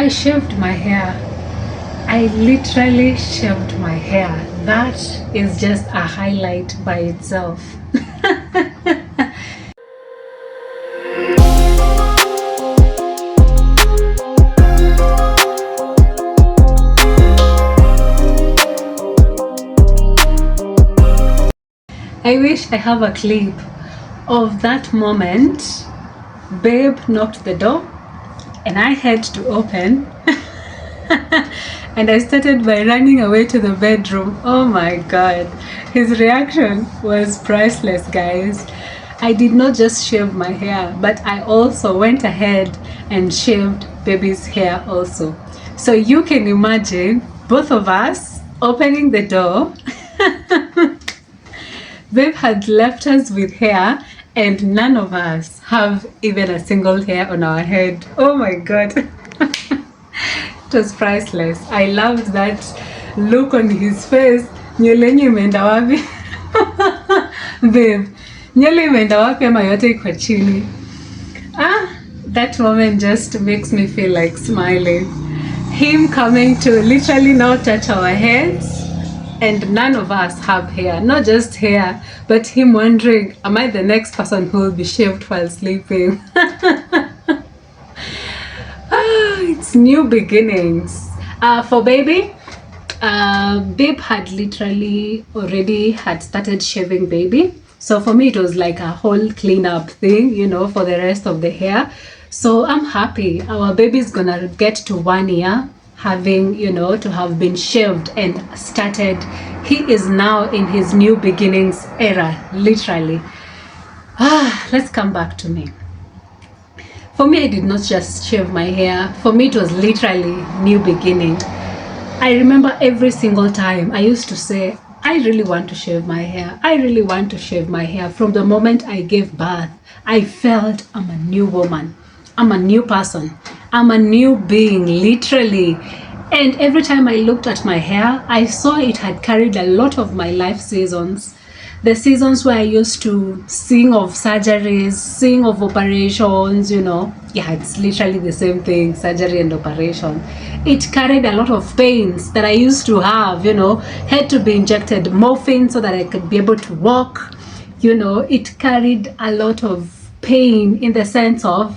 I shaved my hair. I literally shaved my hair. That is just a highlight by itself. I wish I have a clip of that moment. Babe knocked the door and I had to open and I started by running away to the bedroom. Oh my god, his reaction was priceless, guys. I did not just shave my hair, but I also went ahead and shaved baby's hair also. So you can imagine both of us opening the door. Babe had left us with hair and none of us have even a single hair on our head. Oh my god. It was priceless. I loved that look on his face. Nywele imeenda wapi? Babe, nywele imeenda wapi ama yote iko chini? That moment just makes me feel like smiling. Him coming to literally now touch our heads and none of us have hair. Not just hair, but him wondering, am I the next person who will be shaved while sleeping? It's new beginnings. For baby, babe had literally already had started shaving baby. So for me, it was like a whole cleanup thing, you know, for the rest of the hair. So I'm happy. Our baby's gonna get to 1 year having, you know, to have been shaved and started. He is now in his new beginnings era, literally. Let's come back to me. For me, I did not just shave my hair. For me, it was literally new beginning. I remember every single time I used to say, I really want to shave my hair. I really want to shave my hair. From the moment I gave birth, I felt I'm a new woman. I'm a new person. I'm a new being, literally. And every time I looked at my hair, I saw it had carried a lot of my life seasons. The seasons where I used to sing of surgeries, sing of operations, you know. Yeah, it's literally the same thing, surgery and operation. It carried a lot of pains that I used to have, you know. Had to be injected morphine so that I could be able to walk. You know, it carried a lot of pain in the sense of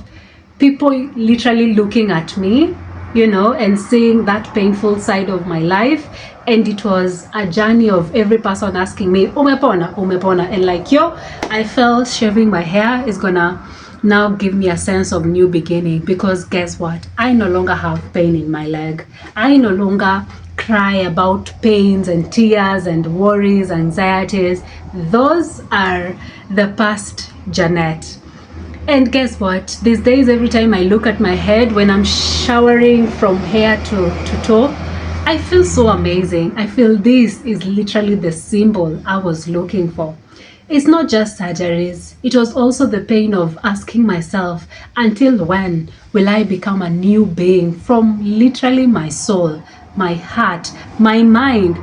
people literally looking at me, you know, and seeing that painful side of my life. And it was a journey of every person asking me, umepona, umepona. And like, yo, I felt shaving my hair is gonna now give me a sense of new beginning. Because guess what? I no longer have pain in my leg. I no longer cry about pains and tears and worries, anxieties. Those are the past Janet. And guess what? These days, every time I look at my head when I'm showering from hair to toe, I feel so amazing. I feel this is literally the symbol I was looking for. It's not just surgeries. It was also the pain of asking myself, until when will I become a new being from literally my soul, my heart, my mind,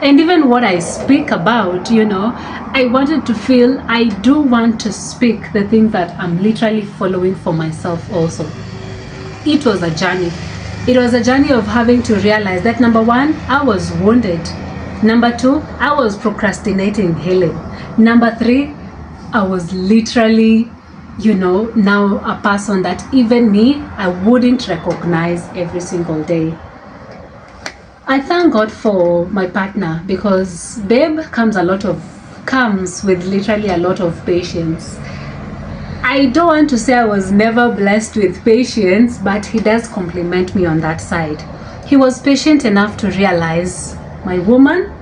and even what I speak about, you know. I wanted to feel I do want to speak the things that I'm literally following for myself also. It was a journey. It was a journey of having to realize that number one, I was wounded. Number two, I was procrastinating healing. Number three, I was literally, you know, now a person that even me, I wouldn't recognize every single day. I thank God for my partner because babe comes with literally a lot of patience. I don't want to say I was never blessed with patience, but he does compliment me on that side. He was patient enough to realize my woman,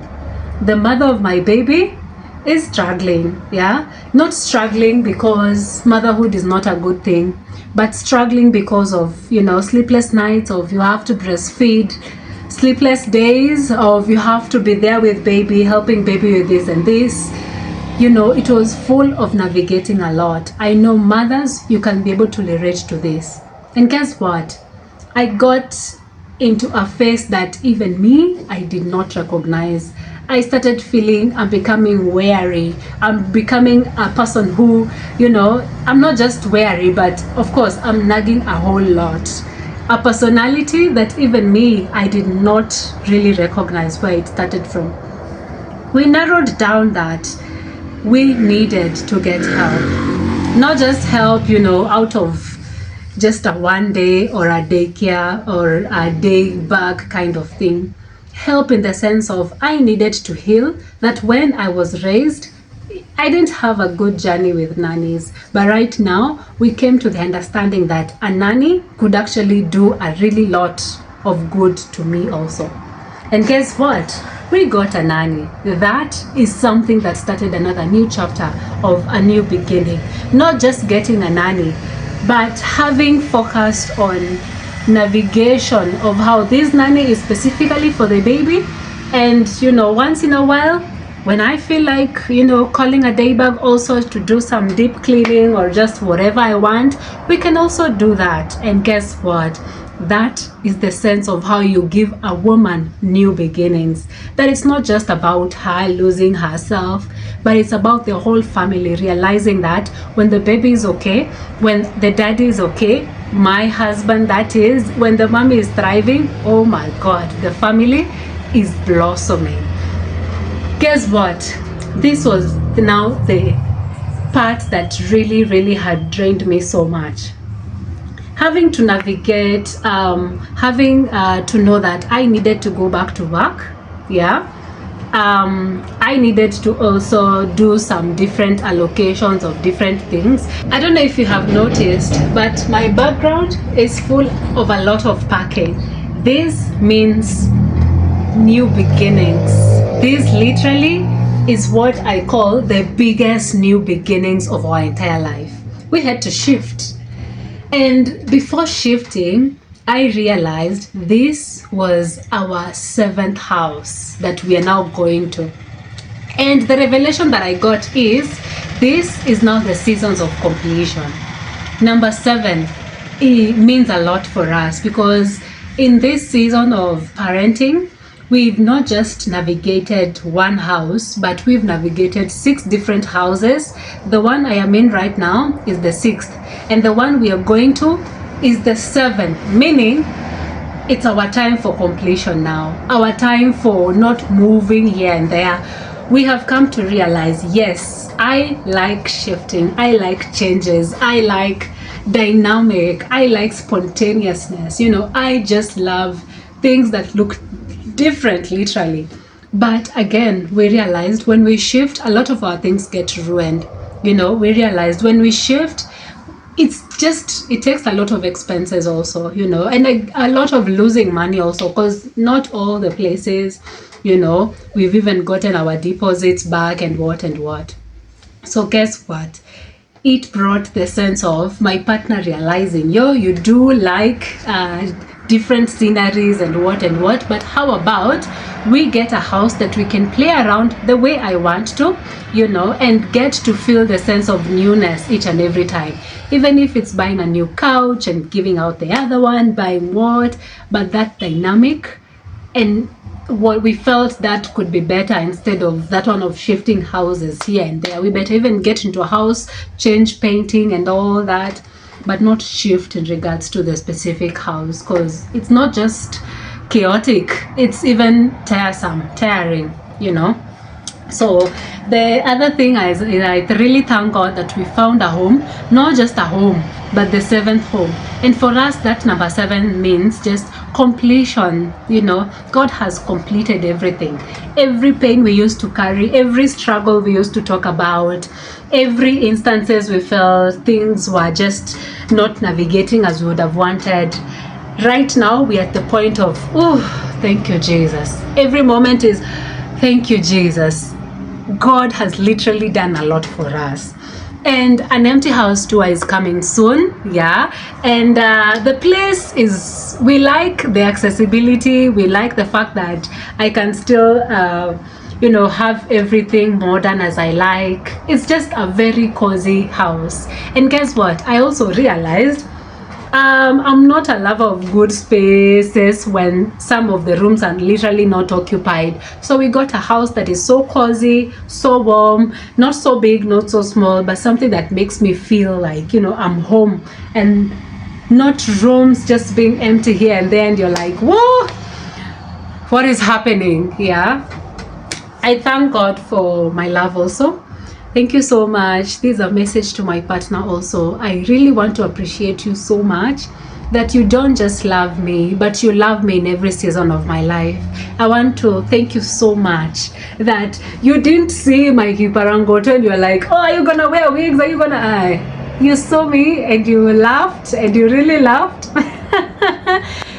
the mother of my baby, is struggling. Yeah, not struggling because motherhood is not a good thing, but struggling because of, you know, sleepless nights, of you have to breastfeed, sleepless days, of you have to be there with baby, helping baby with this and this. You know, it was full of navigating a lot. I know mothers, you can be able to relate to this. And guess what? I got into a phase that even me, I did not recognize. I started feeling I'm becoming wary. I'm becoming a person who, you know, I'm not just wary, but of course I'm nagging a whole lot. a personality that even me, I did not really recognize where it started from. We narrowed down that we needed to get help. Not just help, out of just a one day or a daycare or a day bag kind of thing. Help in the sense of I needed to heal, that when I was raised, I didn't have a good journey with nannies, but right now we came to the understanding that a nanny could actually do a really lot of good to me also. And guess what? We got a nanny. That is something that started another new chapter of a new beginning. Not just getting a nanny, but having focused on navigation of how this nanny is specifically for the baby. And once in a while, when I feel like calling a day bag also to do some deep cleaning or just whatever I want, we can also do that. And guess what? That is the sense of how you give a woman new beginnings. That it's not just about her losing herself, but it's about the whole family realizing that when the baby is okay, when the daddy is okay, my husband that is, when the mommy is thriving, oh my God, the family is blossoming. Guess what? This was now the part that really, really had drained me so much. Having to navigate, having to know that I needed to go back to work, I needed to also do some different allocations of different things. I don't know if you have noticed, but my background is full of a lot of packing. This means new beginnings. This literally is what I call the biggest new beginnings of our entire life. We had to shift. And before shifting, I realized this was our 7th house that we are now going to. And the revelation that I got is, this is now the seasons of completion. Number 7, it means a lot for us because in this season of parenting, we've not just navigated one house, but we've navigated 6 different houses. The one I am in right now is the 6th, and the one we are going to is the 7th, meaning it's our time for completion now, our time for not moving here and there. We have come to realize, yes, I like shifting, I like changes, I like dynamic, I like spontaneousness. I just love things that look different, literally. But again, we realized when we shift, a lot of our things get ruined. We realized when we shift, it takes a lot of expenses also, and a lot of losing money also, because not all the places, we've even gotten our deposits back and what. So guess what? It brought the sense of my partner realizing, you do like different sceneries and what, but how about we get a house that we can play around the way I want to, and get to feel the sense of newness each and every time. Even if it's buying a new couch and giving out the other one, buying what, but that dynamic, and what we felt that could be better instead of that one of shifting houses here and there. We better even get into a house, change painting and all that, but not shift in regards to the specific house, because it's not just chaotic, it's even tiring. So the other thing is I really thank God that we found a home, not just a home, but the 7th home. And for us, that number 7 means just completion. God has completed everything. Every pain we used to carry, every struggle we used to talk about, every instances we felt things were just not navigating as we would have wanted. Right now, we're at the point of, thank you, Jesus. Every moment is, thank you, Jesus. God has literally done a lot for us. And an empty house tour is coming soon, and the place is, we like the accessibility, we like the fact that I can still have everything modern as I like. It's just a very cozy house. And guess what? I also realized I'm not a lover of good spaces when some of the rooms are literally not occupied. So we got a house that is so cozy, so warm, not so big, not so small, but something that makes me feel like, I'm home. And not rooms just being empty here and there, and you're like, whoa, what is happening? Yeah, I thank God for my love also. Thank you so much. This is a message to my partner also. I really want to appreciate you so much that you don't just love me, but you love me in every season of my life. I want to thank you so much that you didn't see my kiparangoto and you're like, oh, are you gonna wear wigs? Are you gonna you saw me and you laughed, and you really laughed.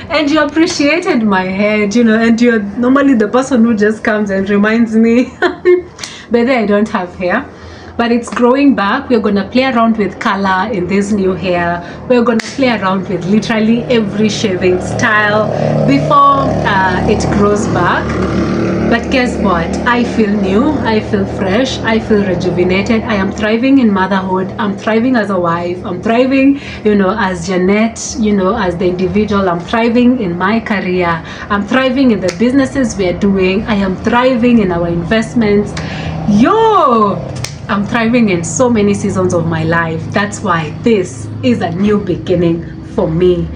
And you appreciated my head, you know, and you're normally the person who just comes and reminds me. But then I don't have hair, but it's growing back. We're gonna play around with color in this new hair. We're gonna play around with literally every shaving style before it grows back. But guess what? I feel new, I feel fresh, I feel rejuvenated. I am thriving in motherhood. I'm thriving as a wife. I'm thriving, you know, as Janet, you know, as the individual. I'm thriving in my career. I'm thriving in the businesses we are doing. I am thriving in our investments. I'm thriving in so many seasons of my life. That's why this is a new beginning for me.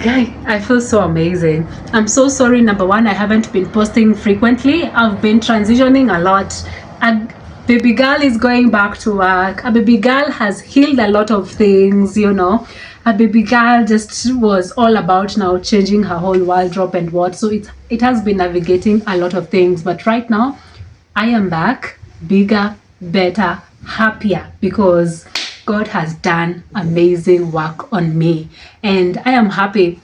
I feel so amazing. I'm so sorry. Number one, I haven't been posting frequently. I've been transitioning a lot. A baby girl is going back to work. A baby girl has healed a lot of things, you know. A baby girl just was all about now changing her whole wardrobe and what. So it has been navigating a lot of things. But right now, I am back, bigger, better, happier, because God has done amazing work on me, and I am happy.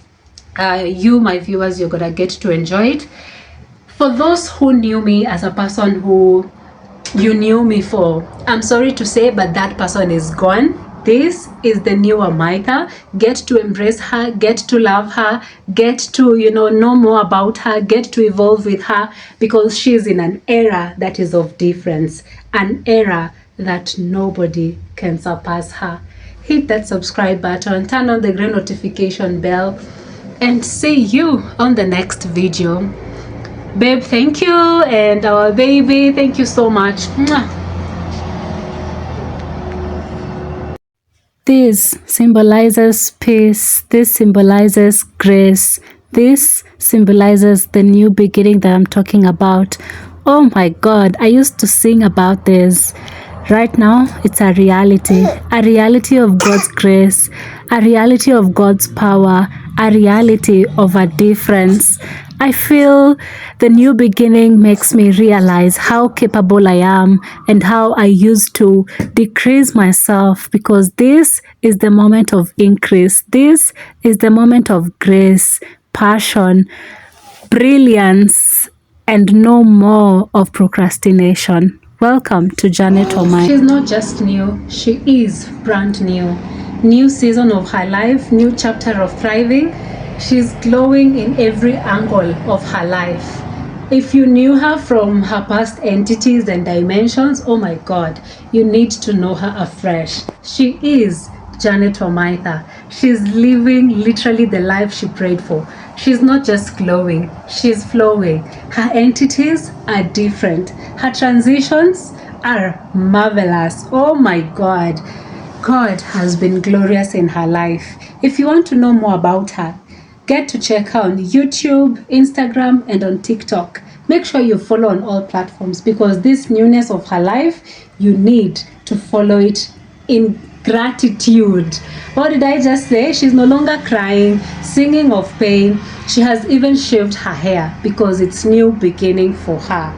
You, my viewers, you're gonna get to enjoy it. For those who knew me as a person who you knew me for, I'm sorry to say, but that person is gone. This is the new Wamaitha. Get to embrace her, get to love her, get to, you know more about her, get to evolve with her, because she's in an era that is of difference, an era that nobody can surpass her. Hit that subscribe button, turn on the green notification bell, and see you on the next video. Babe, thank you, and our baby, thank you so much. This symbolizes peace. This symbolizes grace. This symbolizes the new beginning that I'm talking about. Oh my God, I used to sing about this. Right now, it's a reality of God's grace, a reality of God's power, a reality of a difference. I feel the new beginning makes me realize how capable I am and how I used to decrease myself, because this is the moment of increase. This is the moment of grace, passion, brilliance, and no more of procrastination. Welcome to JanetWamaitha. She's not just new, she is brand new. New season of her life, new chapter of thriving. She's glowing in every angle of her life. If you knew her from her past entities and dimensions, oh my God, you need to know her afresh. She is JanetWamaitha. She's living literally the life she prayed for. She's not just glowing, she's flowing. Her entities are different. Her transitions are marvelous. Oh my God. God has been glorious in her life. If you want to know more about her, get to check her on YouTube, Instagram, and on TikTok. Make sure you follow on all platforms, because this newness of her life, you need to follow it in gratitude. What did I just say? She's no longer crying, singing of pain. She has even shaved her hair because it's new beginning for her.